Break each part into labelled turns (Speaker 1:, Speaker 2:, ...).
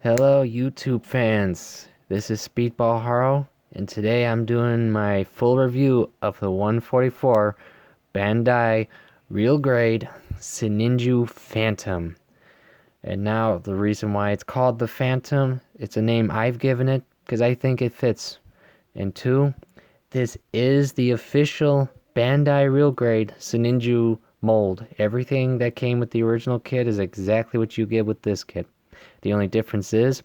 Speaker 1: Hello, YouTube fans. This is Speedball Haro, and today I'm doing my full review of the 144 Bandai Real Grade Sinanju Phantom. And now, the reason why it's called the Phantom, it's a name I've given it because I think it fits. And two, this is the official Bandai Real Grade Sinanju mold. Everything that came with the original kit is exactly what you get with this kit. The only difference is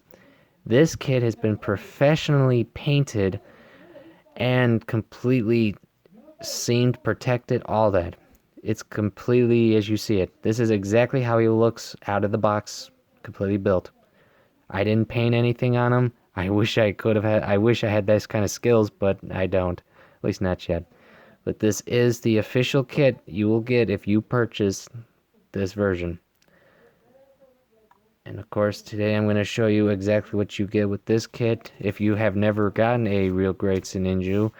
Speaker 1: this kit has been professionally painted and completely seamed, protected, all that. It's completely as you see it. This is exactly how he looks out of the box, completely built. I didn't paint anything on him. I wish I had this kind of skills, but I don't. At least not yet. But this is the official kit you will get if you purchase this version. And of course, today I'm going to show you exactly what you get with this kit. If you have never gotten a real great Sinanju,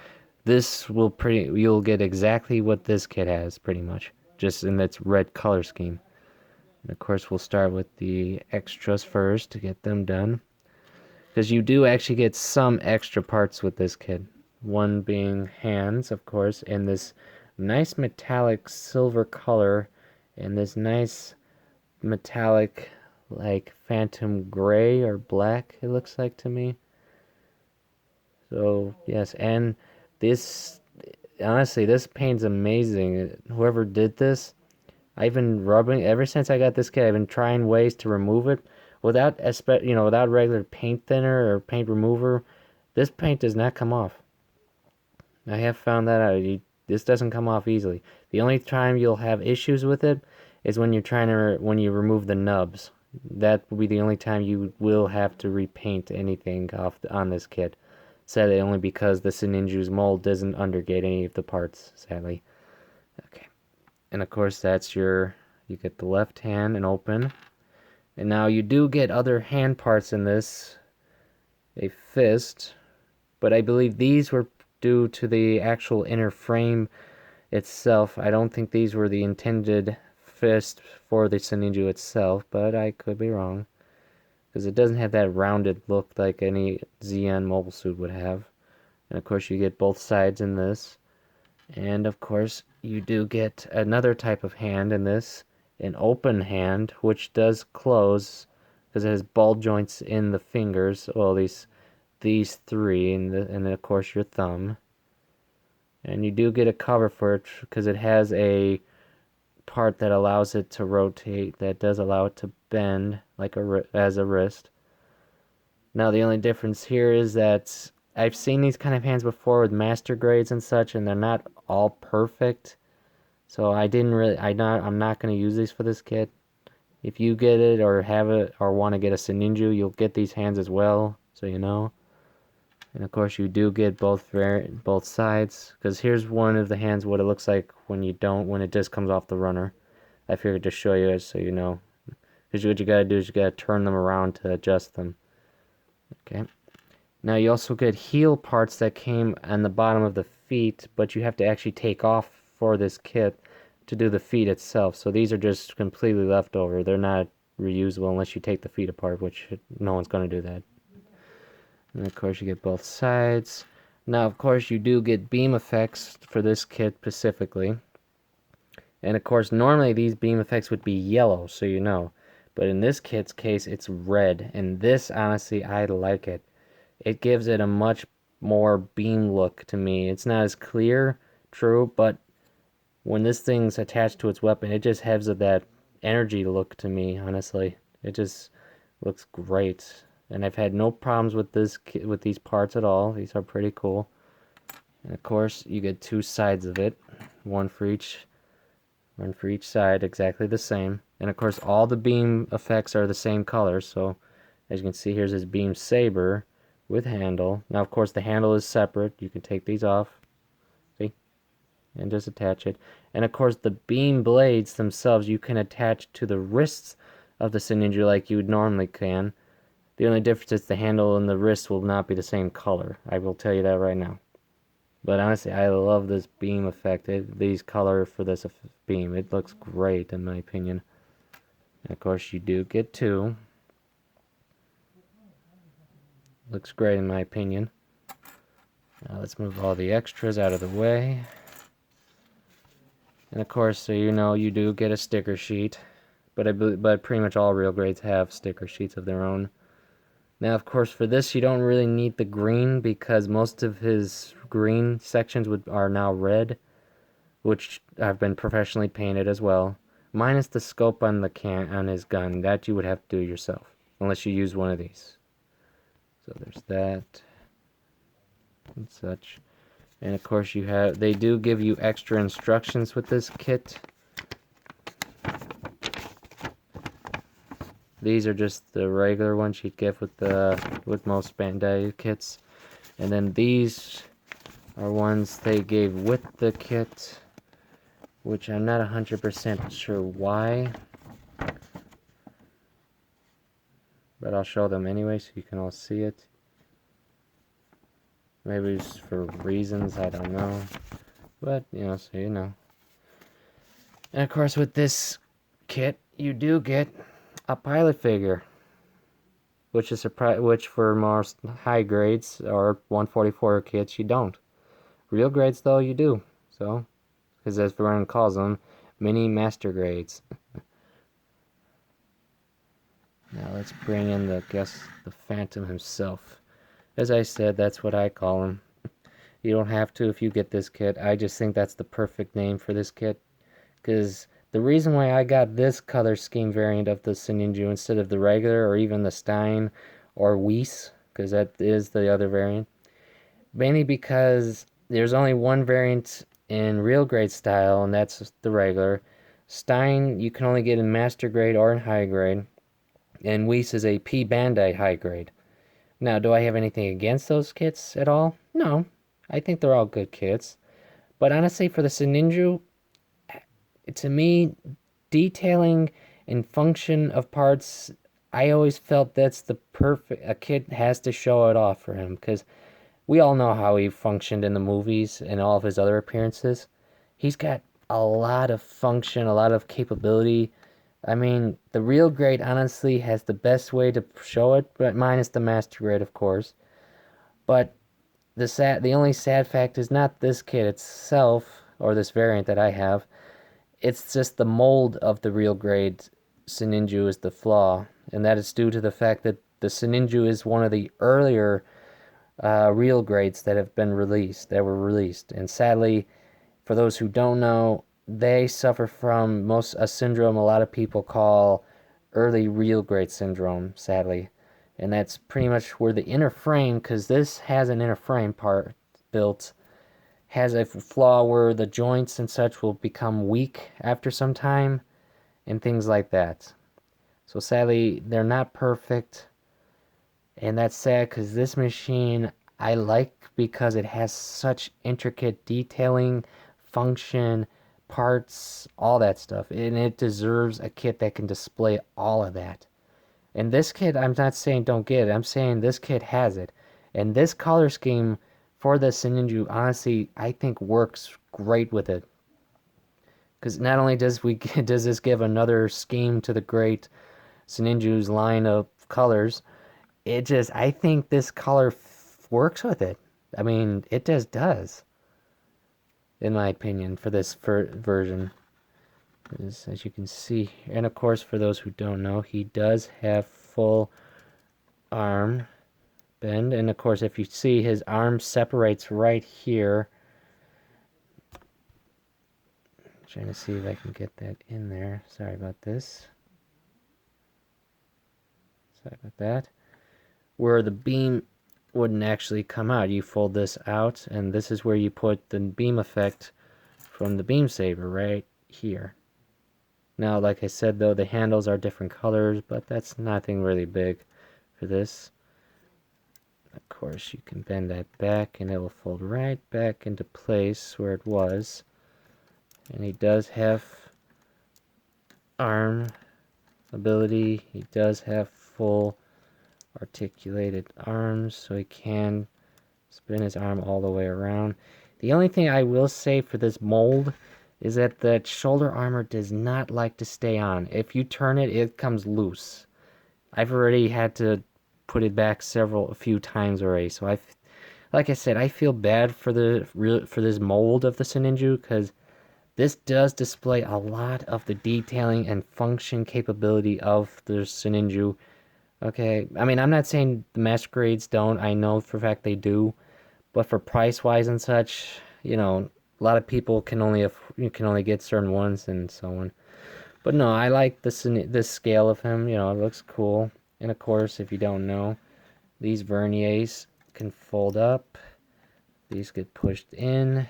Speaker 1: you'll get exactly what this kit has, pretty much, just in its red color scheme. And of course, we'll start with the extras first to get them done, because you do actually get some extra parts with this kit. One being hands, of course, and this nice metallic silver color, and this nice metallic like phantom gray or black, it looks like to me. So yes, and this, honestly, this paint's amazing. Whoever did this, I've been rubbing ever since I got this kit. I've been trying ways to remove it without without regular paint thinner or paint remover. This paint does not come off. I have found that out. This doesn't come off easily. The only time you'll have issues with it is when when you remove the nubs. That will be the only time you will have to repaint anything on this kit. Sadly, only because the Sinanju's mold doesn't undergate any of the parts, sadly. Okay. And of course, you get the left hand and open. And now you do get other hand parts in this. A fist. But I believe these were due to the actual inner frame itself. I don't think these were the intended fist for the Sinanju itself, but I could be wrong, because it doesn't have that rounded look like any Zeon mobile suit would have. And of course you get both sides in this, and of course you do get another type of hand in this, an open hand, which does close because it has ball joints in the fingers. Well, these three, and then of course your thumb. And you do get a cover for it because it has a part that allows it to rotate, that does allow it to bend like as a wrist. Now the only difference here is that I've seen these kind of hands before with master grades and such, and they're not all perfect. So I'm not going to use these for this kit. If you get it or have it or want to get a Sinanju, you'll get these hands as well, so you know. And of course you do get both sides, because here's one of the hands what it looks like when it just comes off the runner. I figured to show you it so you know. Because what you gotta do is you gotta turn them around to adjust them. Okay. Now you also get heel parts that came on the bottom of the feet, but you have to actually take off for this kit to do the feet itself. So these are just completely left over. They're not reusable unless you take the feet apart, which no one's gonna do that. And of course you get both sides. Now of course you do get beam effects for this kit specifically. And of course normally these beam effects would be yellow, so you know. But in this kit's case it's red. And this, honestly, I like it. It gives it a much more beam look to me. It's not as clear, true, but when this thing's attached to its weapon, it just has that energy look to me, honestly. It just looks great. And I've had no problems with these parts at all. These are pretty cool. And of course, you get two sides of it, one for each side, exactly the same. And of course, all the beam effects are the same color. So, as you can see, here's his beam saber with handle. Now, of course, the handle is separate. You can take these off, see, and just attach it. And of course, the beam blades themselves you can attach to the wrists of the Sinanju like you normally can. The only difference is the handle and the wrist will not be the same color. I will tell you that right now. But honestly, I love this beam effect. These color for this beam. It looks great in my opinion. And of course, you do get two. Looks great in my opinion. Now let's move all the extras out of the way. And of course, so you know, you do get a sticker sheet. But pretty much all real grades have sticker sheets of their own. Now, of course, for this, you don't really need the green because most of his green sections are now red, which have been professionally painted as well. Minus the scope on on his gun. That you would have to do yourself, unless you use one of these. So there's that and such. And of course, they do give you extra instructions with this kit. These are just the regular ones you'd get with most Bandai kits. And then these are ones they gave with the kit, which I'm not 100% sure why. But I'll show them anyway so you can all see it. Maybe it's for reasons, I don't know. But, you know, so you know. And of course with this kit, you do get a pilot figure, which for most high grades or 144 kits you don't. Real grades though you do. So, because as Vernon calls them, mini master grades. Now let's bring in the Phantom himself. As I said, that's what I call him. You don't have to if you get this kit. I just think that's the perfect name for this kit, because the reason why I got this color scheme variant of the Sinanju instead of the regular or even the Stein or Weiss, because that is the other variant, mainly because there's only one variant in real grade style, and that's the regular. Stein you can only get in master grade or in high grade, and Weiss is a P Bandai high grade. Now, do I have anything against those kits at all? No, I think they're all good kits. But honestly, for the Sinanju, to me, detailing and function of parts, I always felt that's the perfect. A kid has to show it off for him, because we all know how he functioned in the movies and all of his other appearances. He's got a lot of function, a lot of capability. I mean, the real grade honestly has the best way to show it, but minus the master grade, of course. But the only sad fact is not this kit itself, or this variant that I have. It's just the mold of the real grade Sinanju is the flaw, and that is due to the fact that the Sinanju is one of the earlier real grades that were released. And sadly, for those who don't know, they suffer from a syndrome a lot of people call early real grade syndrome, sadly. And that's pretty much where the inner frame, because this has an inner frame part built, has a flaw where the joints and such will become weak after some time, and things like that. So sadly, they're not perfect, and that's sad because this machine I like because it has such intricate detailing, function, parts, all that stuff, and it deserves a kit that can display all of that. And this kit, I'm not saying don't get it, I'm saying this kit has it. And this color scheme for the Sinanju, honestly, I think works great with it. Because not only does this give another scheme to the great Sinanju's line of colors, I think this color works with it. I mean, it just does, in my opinion, for this version. As you can see, and of course, for those who don't know, he does have full arm bend, and of course, if you see, his arm separates right here. I'm trying to see if I can get that in there. Sorry about this. Sorry about that. Where the beam wouldn't actually come out. You fold this out, and this is where you put the beam effect from the beam saber right here. Now, like I said, though, the handles are different colors, but that's nothing really big for this. Of course, you can bend that back, and it will fold right back into place where it was. And he does have arm ability. He does have full articulated arms, so he can spin his arm all the way around. The only thing I will say for this mold is that the shoulder armor does not like to stay on. If you turn it, it comes loose. I've already had to put it back a few times already. So like I said, I feel bad for this mold of the Sinanju, because this does display a lot of the detailing and function capability of the Sinanju. Okay, I mean, I'm not saying the master grades don't. I know for a fact they do, but for price wise and such, a lot of people you can only get certain ones and so on. But no, I like this scale of him. It looks cool. And of course, if you don't know, these verniers can fold up. These get pushed in.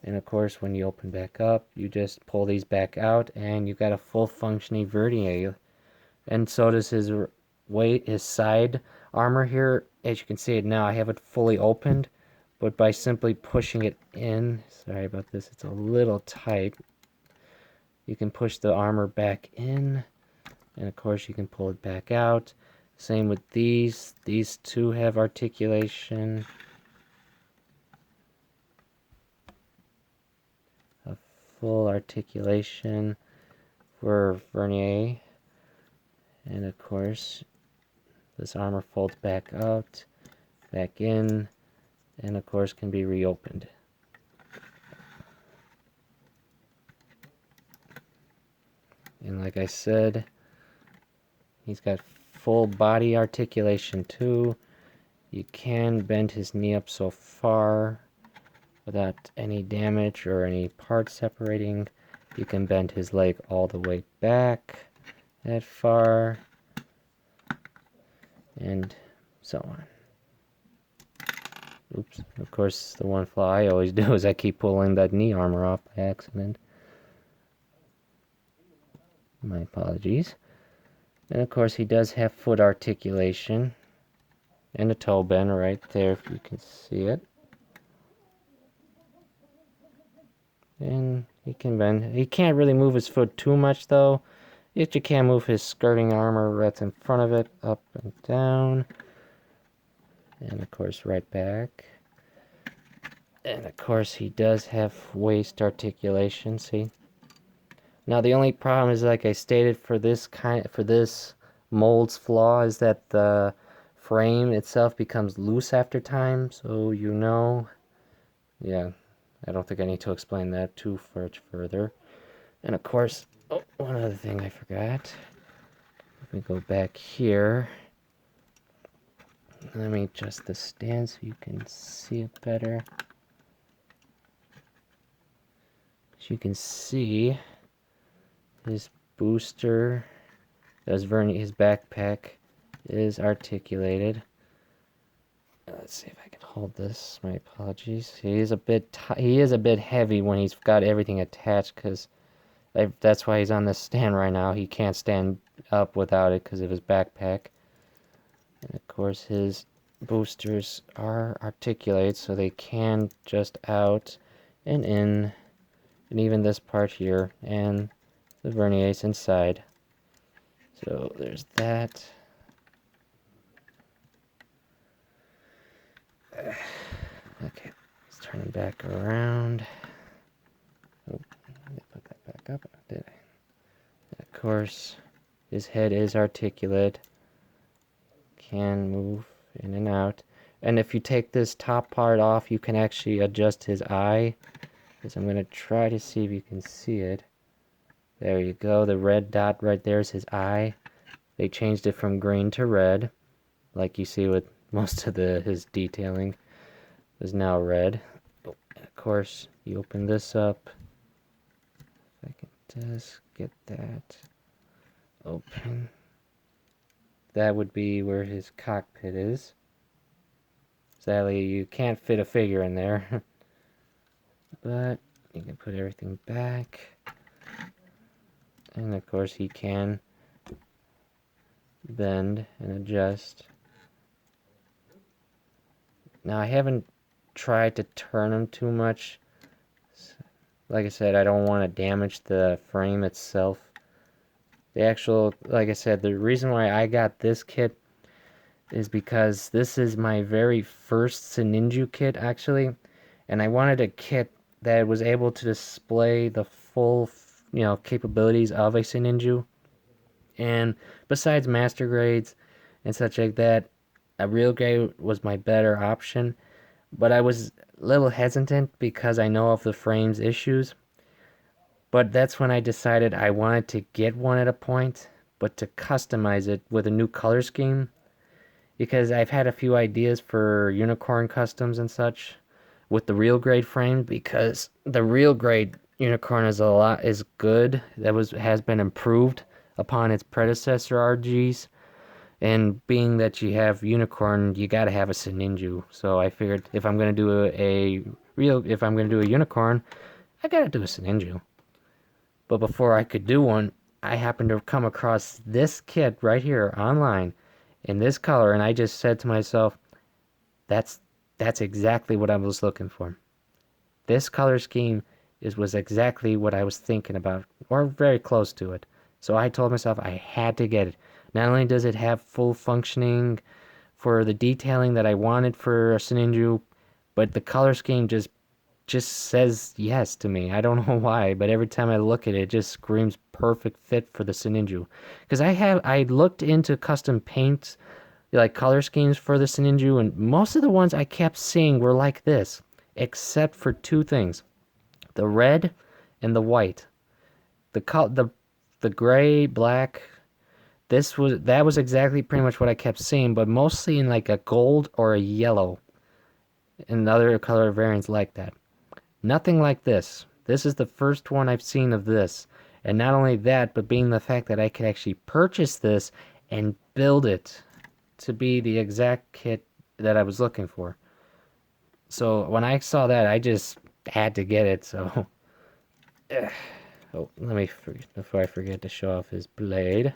Speaker 1: And of course, when you open back up, you just pull these back out, and you got a full functioning vernier. And so does his side armor here. As you can see it now, I have it fully opened, but by simply pushing it in, sorry about this, it's a little tight, you can push the armor back in, and of course you can pull it back out. Same with these two have articulation, a full articulation for vernier. And of course, this armor folds back out, back in, and of course can be reopened. And like I said, he's got full body articulation too. You can bend his knee up so far without any damage or any parts separating. You can bend his leg all the way back that far, and so on. Oops, of course, the one flaw I always do is I keep pulling that knee armor off by accident. My apologies. And of course, he does have foot articulation and a toe bend right there, if you can see it. And he can bend. He can't really move his foot too much though. Yet you can move his skirting armor that's in front of it, up and down. And of course right back. And of course he does have waist articulation, see? Now the only problem is, like I stated, for this mold's flaw is that the frame itself becomes loose after time, so yeah, I don't think I need to explain that too much further. And of course, oh, one other thing I forgot. If we go back here, let me adjust the stand so you can see it better. As you can see, his booster, his backpack is articulated. Let's see if I can hold this. My apologies. He is a bit heavy when he's got everything attached, because that's why he's on this stand right now. He can't stand up without it because of his backpack. And of course his boosters are articulated, so they can just out and in, and even this part here, and the verniers inside. So there's that. Okay, let's turn him back around. Oh, let me put that back up, did I? Of course, his head is articulate. Can move in and out. And if you take this top part off, you can actually adjust his eye. Because I'm going to try to see if you can see it. There you go. The red dot right there is his eye. They changed it from green to red, like you see with most of his detailing is now red. Oh, and of course, you open this up. If I can just get that open. That would be where his cockpit is. Sadly, you can't fit a figure in there. But you can put everything back. And of course he can bend and adjust. Now I haven't tried to turn him too much. Like I said, I don't want to damage the frame itself. Like I said, the reason why I got this kit is because this is my very first Sinanju kit, actually. And I wanted a kit that was able to display the full, capabilities of a Sinanju. And besides master grades and such like that, a real grade was my better option, but I was a little hesitant because I know of the frame's issues. But that's when I decided I wanted to get one at a point, but to customize it with a new color scheme because I've had a few ideas for unicorn customs and such with the real grade frame because the real grade unicorn is good. That has been improved upon its predecessor RGs. And being that you have unicorn, you gotta have a Sinanju. So I figured if I'm gonna do if I'm gonna do a unicorn, I gotta do a Sinanju. But before I could do one, I happened to come across this kit right here online in this color, and I just said to myself, that's that's exactly what I was looking for. This color scheme was exactly what I was thinking about, or very close to it. So I told myself I had to get it. Not only does it have full functioning for the detailing that I wanted for a Sinanju, but the color scheme just says yes to me. I don't know why, but every time I look at it, it just screams perfect fit for the Sinanju. Because I looked into custom paints, like color schemes for the Sinanju, and most of the ones I kept seeing were like this, except for two things: the red and the white. The gray, black. That was exactly pretty much what I kept seeing, but mostly in like a gold or a yellow, and other color variants like that. Nothing like this. This is the first one I've seen of this. And not only that, but being the fact that I could actually purchase this and build it to be the exact kit that I was looking for. So when I saw that, I just had to get it. So, oh, before I forget to show off his blade.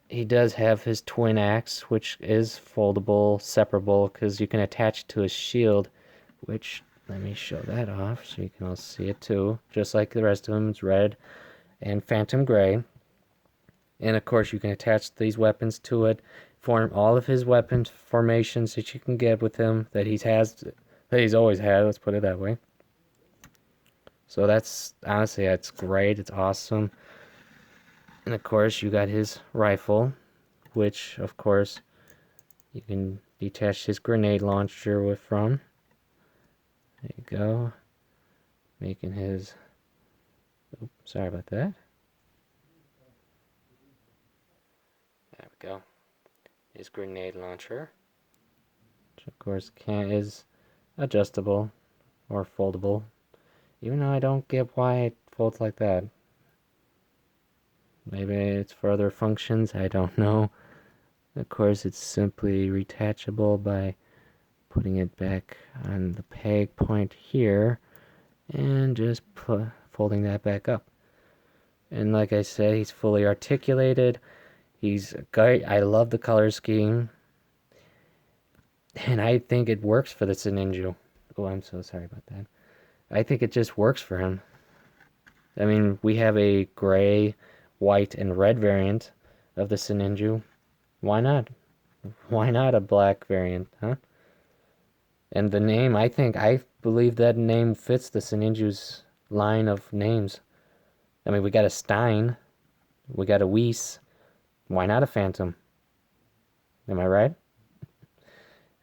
Speaker 1: He does have his twin axe, which is foldable, separable, because you can attach it to his shield, which, let me show that off so you can all see it too. Just like the rest of them, it's red and phantom gray. And of course, you can attach these weapons to it, form all of his weapon formations that you can get with him that he's always had. Let's put it that way. So that's honestly, that's great. It's awesome. And of course, you got his rifle, which of course you can detach his grenade launcher from. There you go. Making his... Oops, sorry about that. There we go. His grenade launcher. Which of course is adjustable or foldable. Even though I don't get why it folds like that. Maybe it's for other functions, I don't know. Of course, it's simply retachable by putting it back on the peg point here and just folding that back up. And like I said, he's fully articulated. He's great. I love the color scheme. And I think it works for the Sinanju. Oh, I'm so sorry about that. I think it just works for him. I mean, we have a gray, white, and red variant of the Sinanju. Why not? Why not a black variant, huh? And the name, I believe that name fits the Sinanju's line of names. I mean, we got a Stein, we got a Weiss. Why not a Phantom? Am I right?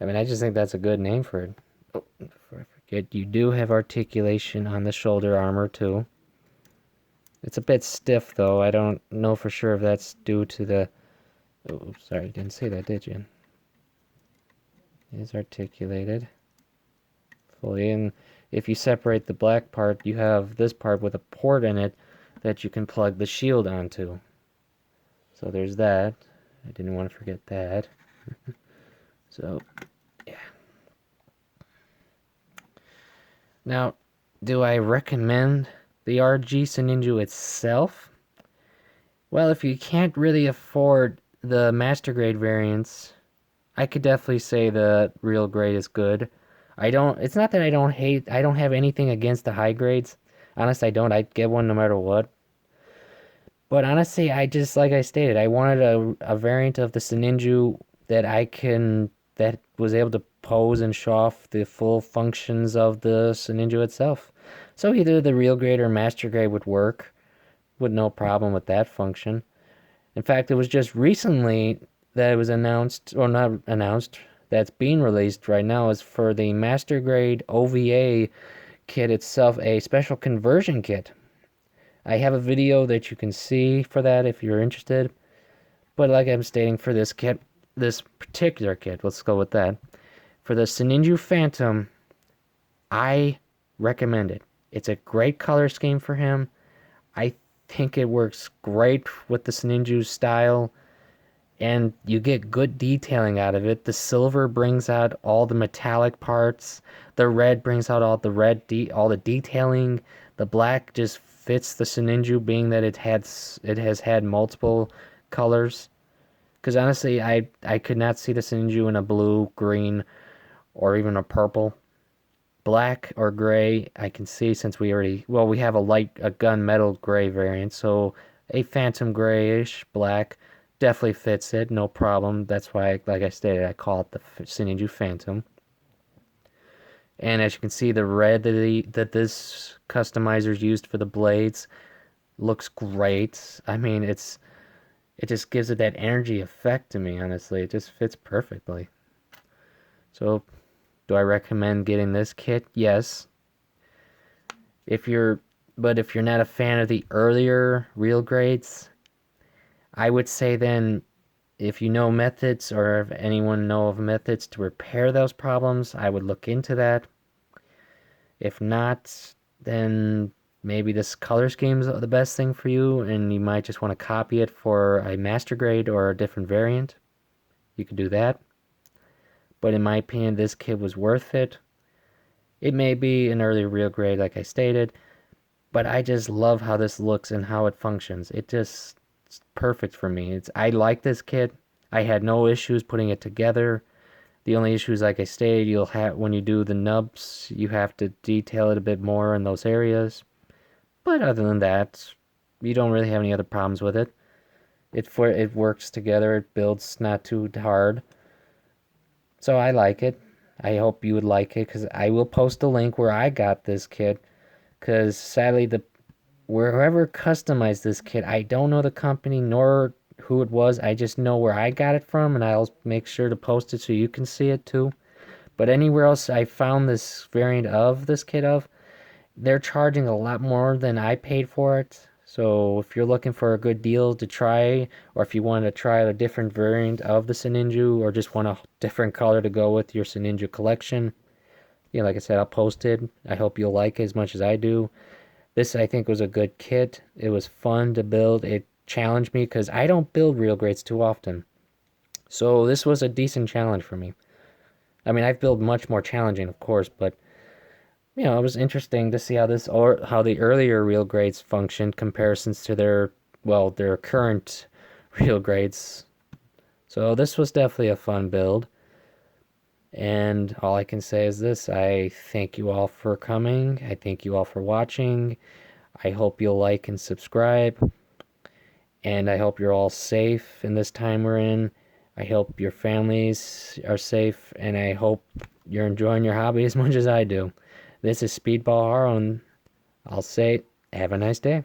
Speaker 1: I mean, I just think that's a good name for it. Oh, before I forget, you do have articulation on the shoulder armor, too. It's a bit stiff, though. I don't know for sure if that's due to the... Oh, sorry, you didn't say that, did you? It is articulated fully, and if you separate the black part, you have this part with a port in it that you can plug the shield onto. So there's that. I didn't want to forget that. So, yeah. Now, do I recommend the RG Sinanju itself? Well, if you can't really afford the master grade variants, I could definitely say the real grade is good. It's not that I don't have anything against the high grades. Honestly, I don't. I'd get one no matter what. But honestly, like I stated, I wanted a variant of the Sinanju that was able to pose and show off the full functions of the Sinanju itself. So either the real grade or master grade would work, with no problem with that function. In fact, it was just recently that was announced, or not announced, that's being released right now is for the Master Grade OVA kit itself, a special conversion kit. I have a video that you can see for that if you're interested. But like I'm stating, for this kit, this particular kit, let's go with that. For the Sinanju Phantom, I recommend it. It's a great color scheme for him. I think it works great with the Sinanju style, and you get good detailing out of it. The silver brings out all the metallic parts. The red brings out all the detailing. The black just fits the Sinanju, being that it has had multiple colors. Because honestly, I could not see the Sinanju in a blue, green, or even a purple. Black or gray, I can see, since we have a gunmetal gray variant, so a phantom grayish black definitely fits it, no problem. That's why, like I stated, I call it the Sinanju Phantom. And as you can see, the red that this customizer's used for the blades looks great. I mean, it just gives it that energy effect to me, honestly. It just fits perfectly. So, do I recommend getting this kit? Yes. But if you're not a fan of the earlier real grades, I would say then, if you know methods, or if anyone know of methods to repair those problems, I would look into that. If not, then maybe this color scheme is the best thing for you, and you might just want to copy it for a master grade or a different variant. You could do that. But in my opinion, this kit was worth it. It may be an early real grade, like I stated, but I just love how this looks and how it functions. It's perfect for me. I like this kit. I had no issues putting it together. The only issues, like I stated, you'll have when you do the nubs, you have to detail it a bit more in those areas. But other than that, you don't really have any other problems with it. It works together. It builds not too hard. So I like it. I hope you would like it, because I will post a link where I got this kit. Because sadly, whoever customized this kit, I don't know the company nor who it was. I just know where I got it from, and I'll make sure to post it so you can see it too. But anywhere else I found this variant of this kit they're charging a lot more than I paid for it. So if you're looking for a good deal to try, or if you want to try a different variant of the Sinanju, or just want a different color to go with your Sinanju collection, yeah, like I said, I'll post it. I hope you'll like it as much as I do. This, I think, was a good kit. It was fun to build. It challenged me, because I don't build real grades too often. So this was a decent challenge for me. I mean, I've built much more challenging, of course, but it was interesting to see how the earlier real grades functioned comparisons to their current real grades. So this was definitely a fun build. And all I can say is this: I thank you all for coming. I thank you all for watching. I hope you'll like and subscribe. And I hope you're all safe in this time we're in. I hope your families are safe, and I hope you're enjoying your hobby as much as I do. This is Speedball Haro, and I'll say, have a nice day.